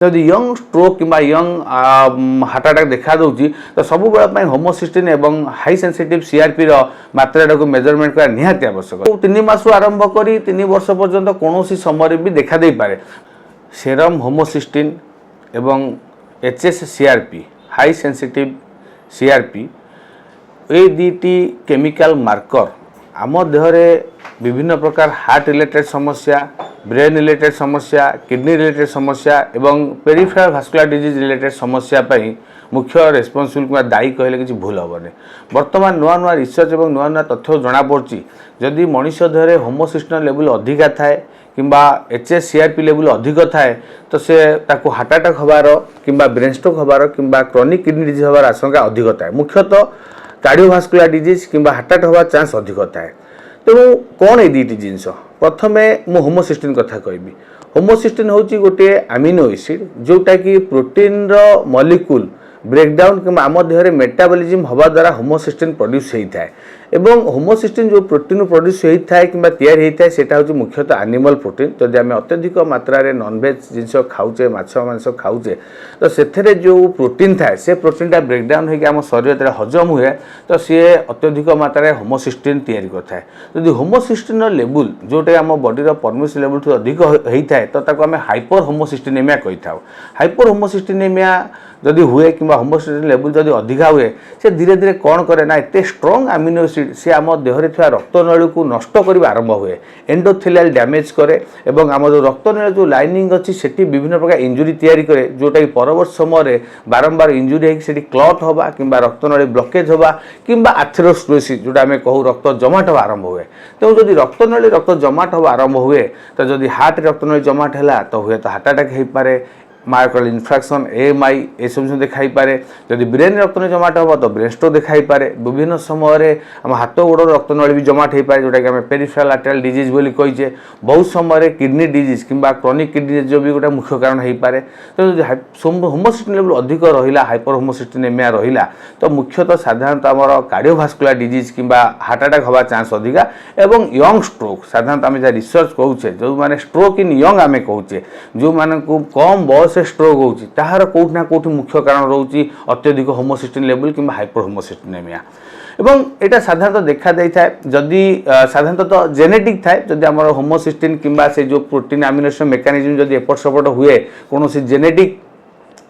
जदि young stroke कि young heart attack देखा दूसरी तो सब बेला होमोसिस्टिन एवं हाई सेंसिटिव सीआरपी मात्रा को मेजरमेंट करा निहाती आवश्यक। 3 मास आरंभ कर 3 वर्ष पर्यंत कौन समय भी देखा दे पारे। सेरम होमोसिस्टिन एवं HSCRP हाई सेंसिटिव सीआरपी ये दुईटी केमिकल मार्कर आम देहरे विभिन्न प्रकार हार्ट रिलेटेड समस्या, ब्रेन रिलेटेड समस्या, किडनी रिलेटेड समस्या एवं पेरिफेरल भास्कुलर डिजीज रिलेटेड समस्या पई मुख्य रेस्पॉन्सिबल किंवा दायी कहले किसी भूल हेबनी। वर्तमान नुआ नुआ रिसर्च और नुआ नुआ तथ्य जना पड़ी जदि मनुष्य देहरे होमोसिस्टिन लेवल अधिका थाए किंबा HSCRP लेवल अधिक थाए तो से ताको हार्ट अटैक हबार किंबा ब्रेन स्ट्रोक हबार किंबा क्रॉनिक किडनी डिजीज हबार आशंका अधिक थाए। मुख्यतः कार्डियोभास्कुलर डिजीज किंबा हार्ट अटैक हबार चांस अधिक थाए। तेणु कौन ये दुईटी जिनस प्रथमे मु होमोसिस्टिन कथा कहबी। होमोसिस्टिन हूँ गोटे अमीनो एसिड जोटा कि प्रोटीन रो मॉलिक्यूल ब्रेकडाउन कि आम देहरे मेटाबॉलिज्म हवा द्वारा होमोसिस्टिन प्रोड्यूस होता है एवं होमोसिस्टिन जो प्रोटीन प्रोड्यूस होता है कि तैयारी होता है सेटा हूँ मुख्यतः एनिमल प्रोटीन। जदि आम अत्यधिक मात्रा नॉनवेज जिनस खाऊे माछ मांस खाऊे तो से जो प्रोटीन थाए से प्रोटीनटा ब्रेकडाउन होकर आम शरीर हजम हुए तो सी अत्यधिक मात्रा होमोसिस्टिन तैयारी करता जदि होमोसिस्टिन लेवल जोटा आम बॉडी परमिशन लेवल ठू अधिक होता है तो आम हाइपर होमोसिस्टिनेमिया कही था। हाइपर होमोसिस्टिनेमिया जदि हुए कि होमोसिस्टिन लेवल जदि अधिका हुए से धीरे धीरे कौन करे ना एत स्ट्रंग अमीनो एसिड से आम देहरे थी रक्तनली को नष्ट कर आरंभ हुए एंडोथेलियल डैमेज करे एवं आम जो रक्तनली जो लाइनिंग अच्छी सेठी विभिन्न प्रकार इंजुरी तैयारी करे जोटा कि परवर्त समय बारंबार इंजुरी होगी क्लट हवा कि रक्तनली ब्लकेज हवा कि आथेरोस्क्लेरोसिस जोटा आम कहूँ रक्त जमाट हवा आरंभ हुए। तेणु जदि रक्तनली रक्त जमाट हवा आरंभ हुए तो जदि हार्ट रक्तनली जमाट है तो हुए तो हार्ट अटैक हो पारे, मायोकार्डियल इन्फ्राक्शन AMI ये सब देखाई पारे। जदि ब्रेन रक्तनली जमाट हम तो ब्रेन स्ट्रोक देखाई पारे। विभिन्न समय आम हाथ गोड़ रक्तनली भी जमाट हो पाए जोटा कि आम पेरिफेरल आर्टेरियल डिजीज बोली कहीचे। बहुत समय किडनी डिजीज किंबा क्रॉनिक किडनी डिजीज भी गोटे मुख्य कारण हो पाए। तो होमोसिस्टिन लेवल अधिक रहा हाइपर होमोसिस्टिनेमिया रहा तो मुख्यतः साधारणतः आमर कार्डियोभास्कुलर डिजीज किंबा हार्ट अटैक हवा चांस अधिका एवं यंग स्ट्रोक साधारणतः आम जहाँ रिसर्च कहूचे जो मैंने स्ट्रोक इन यंग आम कहूचे जो मान कम बयस से स्ट्रोक होची ताहार कोठ ना कोठ मुख्य कारण रोची अत्यधिक होमोसिस्टिन लेवल किंबा हाइपर होमोसिस्टिनेमिया एवं एटा साधारणतः देखा जाई थाए जदि साधारणतः तो जेनेटिक थाए जदि हमर होमोसिस्टिन किंबा से जो प्रोटीन अमीनो एसिड मेकानिज्म जदि एपट सपट हुए कौन जेनेटिक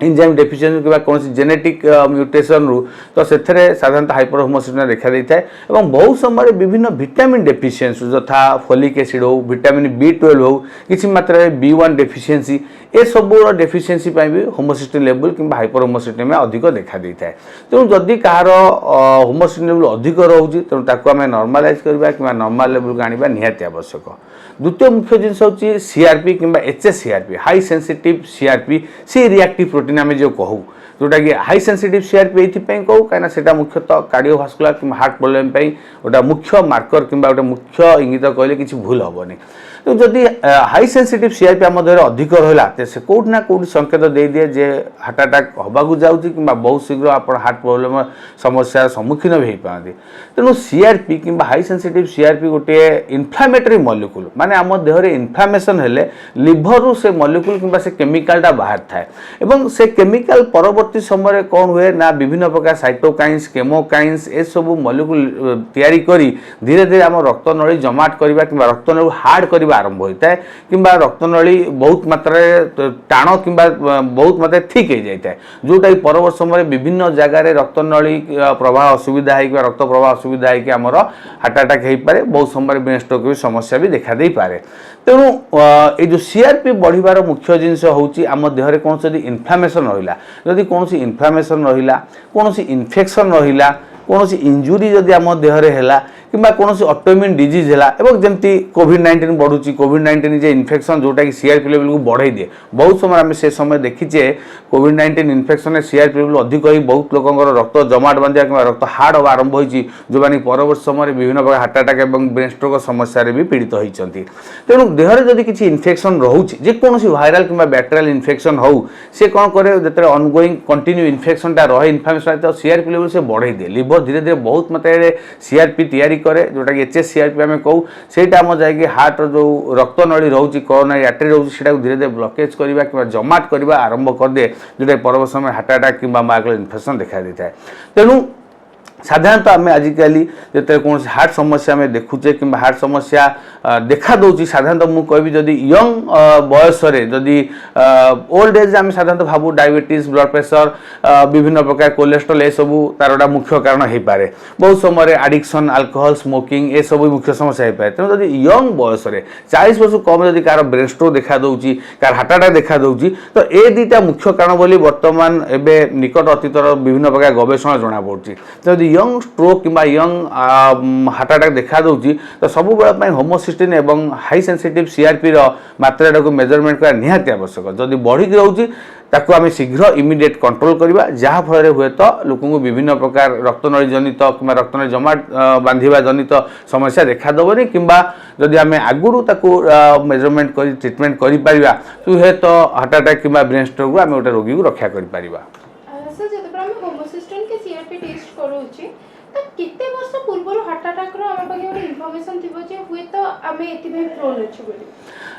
एंजाइम डेफिशिएंसी कि कौन जेनेटिक म्यूटेशन रु तो से साधारणतः हाइपर होमोसिस्टिन देखा देता है। एवं बहुत समय विभिन्न विटामिन डेफिशिएंसी यथा फोलिक एसिड हो विटामिन B12 हो किसी मात्रा B1 डेफिशिएंसी ए सब डेफिशिएंसी भी होमोसिस्टिन लेवल कि हाइपर होमोसिस्टिनेमिया अधिक देखा देता है। तेणु जदि कहार होमोसिस्टिन लेवल अधिक रोचे तेणु ताको आम नॉर्मलाइज करबा कि नॉर्मल लेवल को आनिबा निहाती आवश्यक। द्वितीय मुख्य जिनस हूँ CRP कि HSCRP high sensitive CRP C reactive protein आम जो कहूँ जोटा कि हाई सेंसिटिव CRP ये कहूँ कहीं से मुख्यतः कार्डियोभास्कुलर कि हार्ट प्रोब्लेम गोटे मुख्य मार्कर कि गोटे मुख्य इंगित कहले किसी भूल हेनी। तो जदि हाई सेंसिटिव CRP आम देहरे अधिक रहा तो से कौट ना कौट संकेत दे दिए जे हार्ट अटैक होगा जाऊँगी कि बहुत शीघ्र आप हार्ट प्रोब्लेम समस्या सम्मुखीन भी हो पाते। तेणु CRP कि हाई सेंसिटिव CRP गोटे इनफ्लामेटरी मॉलिक्यूल माने आम देहरे इनफ्लामेशन हेले लिभर रु से मॉलिक्यूल कि से केमिकलटा बाहर थाए एवं से केमिकल परवर्ती समय कौन हुए ना विभिन्न प्रकार साइटोकाइन्स केमोकाइन्स ए सब मॉलिक्यूल तैयारी करी धीरे धीरे आम रक्तनली जमाट करवा कि रक्तनली हार्ड करवा आरंभ होता है कि रक्तनली बहुत मात्रा टाण कि बहुत मात्रा ठीक हो जाता है जोटा कि परवर्त समय विभिन्न जगार रक्तनली प्रवाह असुविधा है रक्त प्रवाह असुविधा है आमर हार्ट अटैक हो पाए बहुत समय ब्रेन स्ट्रोक भी समस्या भी देखा दे पारे। तेणु ये जो CRP बढ़िबार मुख्य जिनस हूँ आम देहरे कौन जदि इनफ्लामेशन रहा जदि कौन इनफ्लामेशन रहा कौन इन्फेक्शन रहा कौन इंजुरी जदि आम देहरे है कि कौन ऑटोइम्यून डिजीज है एवं जमती कोविड-19 बढ़ुची कोविड-19 जे इन्फेक्शन जोटा कि CRP लेवल को बढ़ाई दिए बहुत समय आम से समय देखीचे कोविड-19 इन्फेक्शन में CRP लेवल अधिक ही बहुत लोकर रक्त जमाट बांधा कि रक्त हार्ड हवा आरंभ होती जो मैंने परवर्त समय विभिन्न प्रकार हार्ट अटैक और ब्रेन स्ट्रोक समस्या भी पीड़ित होती। तेणु देहरे जदि किसी इन्फेक्शन रोचे जेकोसी भाइराल कि बैक्टेरियल इन्फेक्शन हो सी कौन करे जो ऑनगोइंग कंटिन्यू इन्फेक्शनटा रहे इन्फ्लामेशन तो CRP लेवल से बढ़ाई दिए लिवर धीरे धीरे बहुत मात्रा CRP तैयारी करे जोटा कि HSCRP आम कहूँ सेटा आम जाकि हार्ट जो रक्त नली रोचे कोरोनरी आर्टरी रोचे धीरे धीरे ब्लकेज करवा कि जमाट करवा आरंभ करदे जोटा परवर्त समय हार्ट अटैक कि माइग्रेन इन्फेक्शन देखा दी है। तेणु साधारणतः आम आजिकल जो कौन हार्ट समस्या आम देखुचे कि हार्ट समस्या देखा दूसरी साधारणतः मुझे कहबी जदि यंग बयस जदि ओल्ड एज आम साधारणतः भावु डायबिटीज ब्लड प्रेशर विभिन्न प्रकार कोलेस्ट्रोल ये सब तार गोटा मुख्य कारण हो पाए। बहुत समय एडिक्शन अल्कोहल स्मोकिंग ये सब मुख्य समस्या हो पाए। तेणु जदि यंग बयस 40 वर्ष कम जदि कार ब्रेन स्ट्रोक देखा दूसरी कार हार्ट अटैक देखा दूसरी तो ये दुईटा मुख्य कारण बोली वर्तमान एवं निकट अतीतर विभिन्न प्रकार गवेषणा जना पड़ी। तो यंग स्ट्रोक कि यंग हार्ट अटैक देखा दूसरी तो सब बेले होमोसिस्टिन एवं हाई सेंसिटिव सीआरपी मात्रा को मेजरमेंट करना निहाती आवश्यक। जदि बढ़िक रोचे ताकू आम शीघ्र इमिडिएट कंट्रोल करवा जहाँफल हुए तो लोक विभिन्न प्रकार रक्तनली जनित कि रक्तनली जमा बांधा जनित समस्या देखा देवनी कि जदि आम आगुरी मेजरमेंट कर ट्रिटमेंट कर हुए तो हार्ट अटैक कि ब्रेन स्ट्रोक आम गोटे रोगी को रक्षा कर। कितने वर्ष पूर्व हार्ट अटैक रो हम पाखे ଗୋଟେ इन्फॉर्मेशन थिबो जे हुए तो आमे एतिबे प्रोन अछि बोली।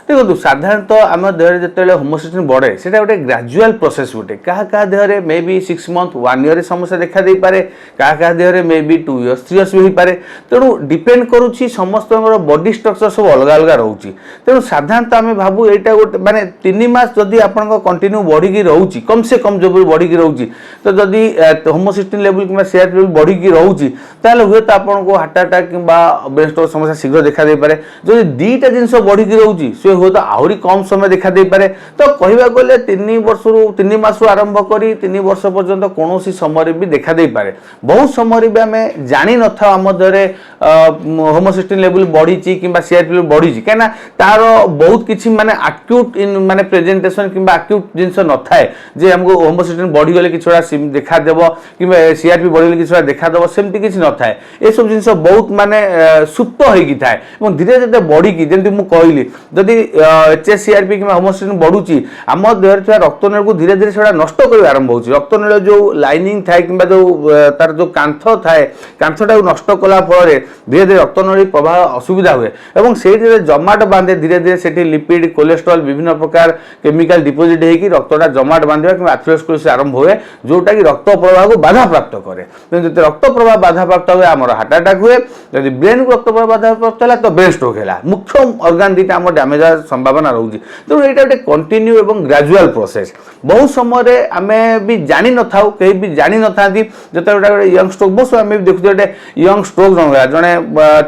देखो साधारणतः आम देह जो होमोसिस्टिन बढ़े से गोटे ग्राजुआल प्रोसेस गोटे क्या Dehre may be 6 month 1 year समस्या देखा दे पारे क्या Dehre may be 2 years 3 years भी हो पारे। तेणु डिपेंड करुच्ची समस्त बॉडी स्ट्रक्चर सब अलग अलग रोचे। तेणु साधारणतः आम भावु यहाँ गोटे माने 3 मास जदि आप कंटिन्यू बढ़ी रोचे कम से कम जो बढ़ी रोचे तो जदि होमोसिस्टिन लेवल कि सीआरपी लेवल बढ़ी रोचे ताहले हुए तो आपको हार्ट अटैक कि ब्रेन स्ट्रोक समस्या शीघ्र देखा दे पारे। जदि दुईटा जिनस बढ़ी रोचे से हुए तो आहरी कम समय देखा दे पारे। तो कहवा गले 3 मास आरंभ कर 3 वर्ष पर्यंत कौन समय भी देखा दे पारे। बहुत समय भी आम जानी न था आम देहरे होमोसिस्टिन लेवल बढ़ी कि सीआरपी लेवल बढ़ी कहीं तार बहुत किसी माने एक्यूट माने प्रेजेंटेशन कि एक्यूट जिनस न थाए जे हमको होमोसिस्टिन बढ़ीगले कि देखा देव कि सीआरपी बढ़ीगले कि देखा देव सेमती किसी न थाए। ये सब जिन बहुत माने सुप्त होगी थाए धीरे धीरे बढ़ी जमी मुझे कहली जदि HSCRP कि होमोसिस्टिन बढ़ुची आम देहर थोड़ा रक्तनली को धीरे धीरे से नष्ट कर आरंभ हो रक्तनली जो लाइनिंग थाए कि जो तार जो कांथ थाए कांथटा नष्ट कला फल धीरे धीरे रक्तनली प्रवाह असुविधा हुए और से जमाट बांधे धीरे धीरे से लिपिड कोलेस्ट्रॉल विभिन्न प्रकार केमिकल डिपोजिट होगी रक्तटा जमाट बांधा कि एथेरोस्क्लेरोसिस आरंभ हुए जोटा कि रक्त प्रवाह को बाधा प्राप्त करे। जो रक्त प्रवाह बाधा प्राप्त हुए आम हार्ट अटैक हुए जब ब्रेन को रक्त प्रवाह बाधा प्राप्त है तो ब्रेन स्ट्रोक है मुख्य ऑर्गन दुईटा आम डैमेज संभावना रोचे। तेणु यहाँ गोटे कंटिन्यू और ग्राजुआल प्रोसेस बहुत समय आम भी जानी न था कहीं भी जानी न था जो गोटे यंग स्ट्रोक बहुत समय भी देखते गोटे यंग स्ट्रोक जन जड़े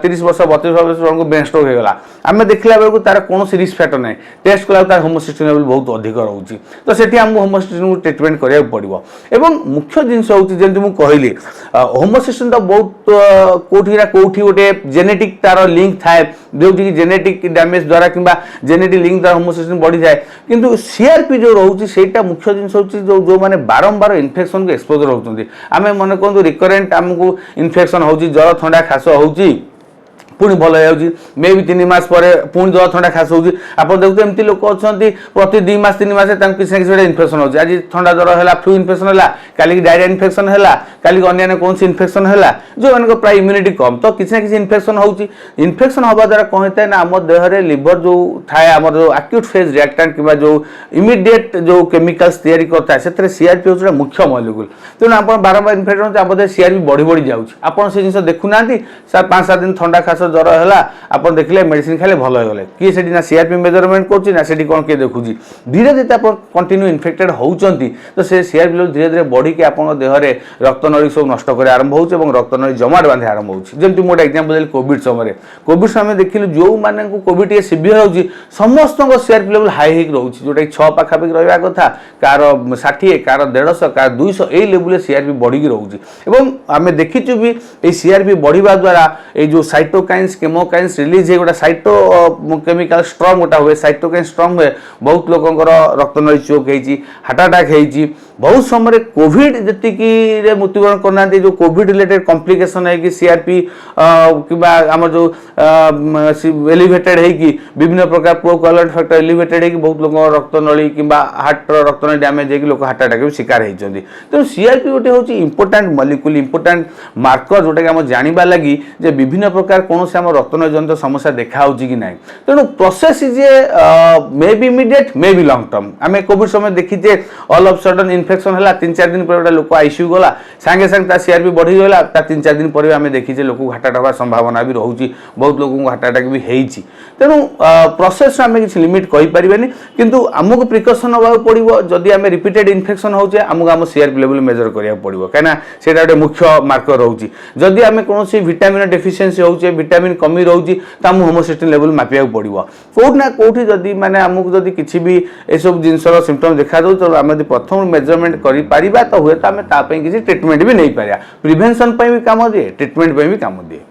30 वर्ष 32 वर्ष जन ब्रेन स्ट्रोक होगा आम देखला बेलू तार कौन रिस्क फैक्टर ना टेस्ट कला तार होमोसिस्टिन लेवल बहुत अधिक रोचे। तो से आमको होमोसिस्टिन ट्रिटमेंट कराया पड़ो। एवं मुख्य जिनस हूँ जमी मुझे कहली होमोसिस्टिन तो बहुत कौटी ना कौटी गोटे जेनेटिक तार लिंक थाए जो कि जेनेटिक डैमेज द्वारा कि जेनेटिक लिंक द्वारा होमोसिस्टिन बढ़ी जाए किंतु सीआरपी जो रोचे सेटा मुख्य जिनस हूँ जो मैंने बारंबार इन्फेक्शन को एक्सपोजर होती आम मन कहूँ रिकरेंट आमको इन्फेक्शन हो जर थंडा खास हो पुणी भल हो मे भी 3 मास पर पुणी जर थंडा खास हो आप देखते एमती लोक अच्छा प्रति 2 मास 3 मास किसी ना किसी इन्फेक्शन हो आज थंडा जर है फ्लू इन्फेक्शन है कल डायरिया इन्फेक्शन है कल अन्य कौन सी इन्फेक्शन है जो मान प्राय इम्यूनिटी कम तो किसी ना किसी इन्फेक्शन हो इन्फेक्शन हवा द्वारा कौन होता है ना आम देहरे लिवर जो थाए आम जो एक्यूट फेज रिएक्टेंट कि जो इमिडिएट जो केमिकल्स तैयारी करता है से सीआरपी हूँ मुख्य मॉलिक्यूल। तेणु आप बारंबार इन्फेक्शन होते आम सीआरपी बढ़ी बढ़ी जाऊँगी आप जिन देखुना 5-7 दिन थंडा खास जर है आप देखले मेडिसिन खाले भल हो गले किए से ना सीआरपी मेजरमेंट कर कौन किए देखुची धीरे धीरे आप कंटिन्यू इन्फेक्टेड होती तो से सीआरपी लेवल धीरे धीरे बढ़ी आप देहरे रक्तनली सब नष्ट कर आरंभ हो रक्तनली जमाट बांधे आरंभ होती मोटे एग्जांपल देली कोविड समय देखिलु जो माने कोविड ये सिवियर हो समस्त सीआरपी लेवल हाई हो रोचे जोटा 6 पाखापाखि रहा कथा कार 60 कार 150 कार 200 यही लेवल सीआरपी बढ़ी रोचे। आम देखीचु भी सीआरपी बढ़िया द्वारा ये जो साइटोकाइन केमोकाइन्स रिलीज है गोटा साइटो केमिकल स्ट्रॉन्ग गोटा हुए साइटोकाइन स्ट्रॉन्ग हुए बहुत लोकंकर रक्तनली चोक होती हार्ट अटैक होती बहुत समय कोविड जी मृत्युवरण करना जो कोविड रिलेटेड कॉम्प्लिकेशन है कि सीआरपी कि आम जो एलिवेटेड है विभिन्न प्रकार प्रोकोएगुलेंट फैक्टर एलिवेटेड है बहुत लोक रक्तनली कि हार्ट रक्तनली डैमेज है लोक हार्ट अटैक शिकार होती तेणु सीआरपी गोटे हूँ इंपोर्टाट मलिक्यूल इंपोर्टाट मार्कर जोटा कि आम जानवा लगी जे विभिन्न प्रकार कौन से आम रक्तनली जनित समस्या देखा कि ना तेणु process is a may be immediate may be long term आम कोविड समय देखीचे ऑल ऑफ सडन इन्फेक्शन है 3-4 दिन पर गोटे लोक आईसीयू गला सांगे सांगे सीआरपी बढ़ी गला 3-4 दिन पर आम देखीचे लोक हार्ट अटैक होगा संभावना भी रोचे बहुत लोक हार्ट अटैक भी होती तेणु प्रोसेस आम किसी लिमिट कहींपारे किंतु आमको प्रिकसन ना पड़ो जदि आम रिपीटेड इन्फेक्शन होचे आमको आम सीआरपी लेवल मेजर करा पड़ो कहीं से गोटे मुख्य मार्कर रोचे जदि आम कौन विटामिन डेफिशिएंसी होचे विटामिन कमी रोचे तो आम होमोसिस्टिन लेवल मापिया पड़ो कौटना कौटी जदि माने आमको जदि किसी भी ये सब जिनसर सिम्पटम देखा दो तो आम प्रथम मेजरमेंट कर तो हुए तो आम किसी ट्रिटमेंट भी नहीं पारा प्रिवेंशन भी काम दिए ट्रिटमेंट भी काम दिए।